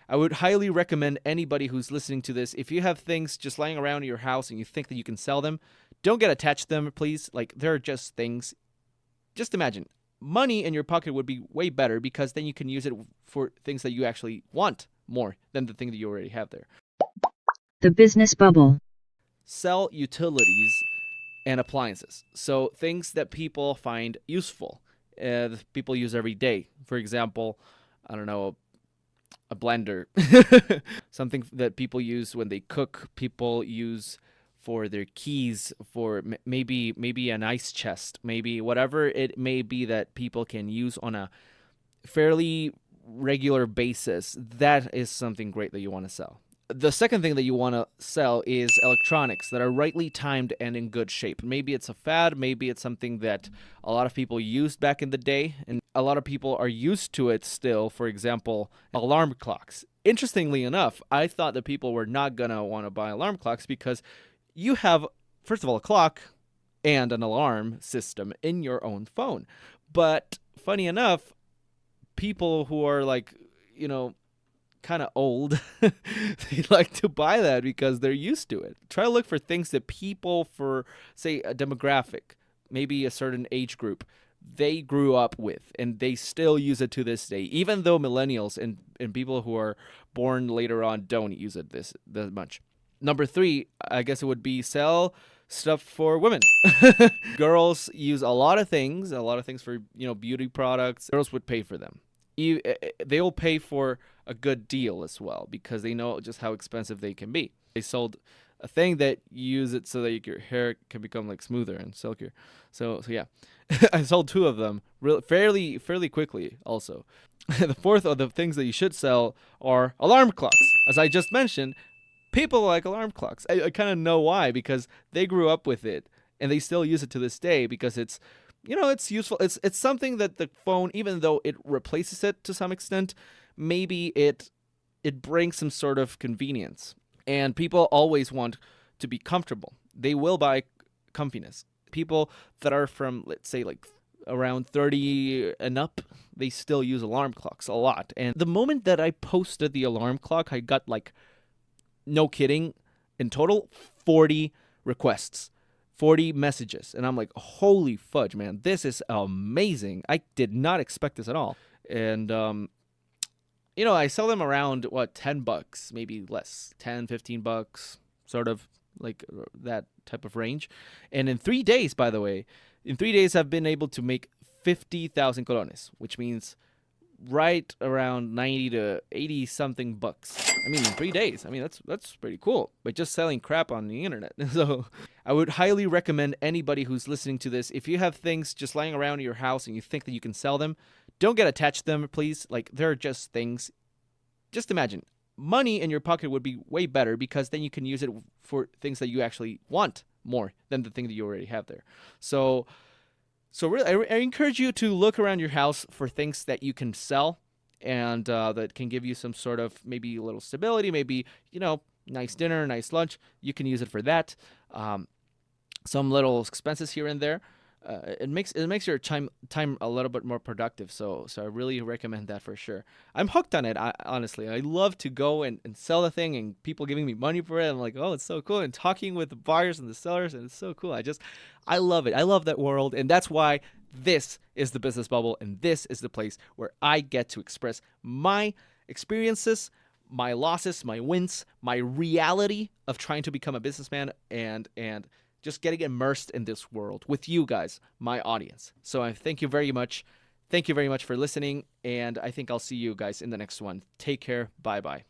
I would highly recommend anybody who's listening to this, if you have things just lying around in your house and you think that you can sell them, don't get attached to them, please. Like, they're just things. Just imagine money in your pocket would be way better because then you can use it for things that you actually want more than the thing that you already have there. The business bubble. Sell utilities and appliances. So things that people find useful, that people use every day. For example, I don't know, a blender, something that people use when they cook. People use for their keys, for maybe an ice chest, maybe whatever it may be that people can use on a fairly regular basis. That is something great that you want to sell. The second thing that you want to sell is electronics that are rightly timed and in good shape. Maybe it's a fad, maybe it's something that a lot of people used back in the day, and a lot of people are used to it still. For example, alarm clocks. Interestingly enough, I thought that people were not going to want to buy alarm clocks because you have, first of all, a clock and an alarm system in your own phone. But funny enough, people who are like, you know, kind of old, they like to buy that because they're used to it. Try to look for things that people, for say a demographic, maybe a certain age group, they grew up with and they still use it to this day, even though millennials and people who are born later on don't use it this much. Number three, I guess it would be sell stuff for women. Girls use a lot of things for, beauty products. Girls would pay for them. They will pay for a good deal as well because they know just how expensive they can be. They sold a thing that you use it so that your hair can become like smoother and silkier. So yeah, I sold two of them fairly quickly. Also, the fourth of the things that you should sell are alarm clocks. As I just mentioned, people like alarm clocks. I kind of know why, because they grew up with it and they still use it to this day because it's it's useful. It's something that the phone, even though it replaces it to some extent, maybe it brings some sort of convenience. And people always want to be comfortable. They will buy comfiness. People that are from, let's say, like around 30 and up, they still use alarm clocks a lot. And the moment that I posted the alarm clock, I got, like, no kidding, in total 40 requests. 40 messages, and I'm like, holy fudge, man, this is amazing. I did not expect this at all. And I sell them around $10, maybe less, 10, $15, sort of like that type of range. And in 3 days, by the way, I've been able to make 50,000 colones, which means right around 90 to 80 something bucks. I mean, in 3 days. I mean, that's pretty cool. But just selling crap on the internet. So I would highly recommend anybody who's listening to this, if you have things just lying around in your house and you think that you can sell them, don't get attached to them, please. Like, they're just things. Just imagine money in your pocket would be way better because then you can use it for things that you actually want more than the thing that you already have there. So really, I encourage you to look around your house for things that you can sell and that can give you some sort of maybe a little stability, maybe, nice dinner, nice lunch. You can use it for that. Some little expenses here and there. It makes your time a little bit more productive. So I really recommend that for sure. I'm hooked on it. Honestly, I love to go and sell the thing and people giving me money for it. I'm like, oh, it's so cool. And talking with the buyers and the sellers, and it's so cool. I love it. I love that world, and that's why this is the business bubble, and this is the place where I get to express my experiences, my losses, my wins, my reality of trying to become a businessman, and just getting immersed in this world with you guys, my audience. So I thank you very much. Thank you very much for listening, and I think I'll see you guys in the next one. Take care. Bye-bye.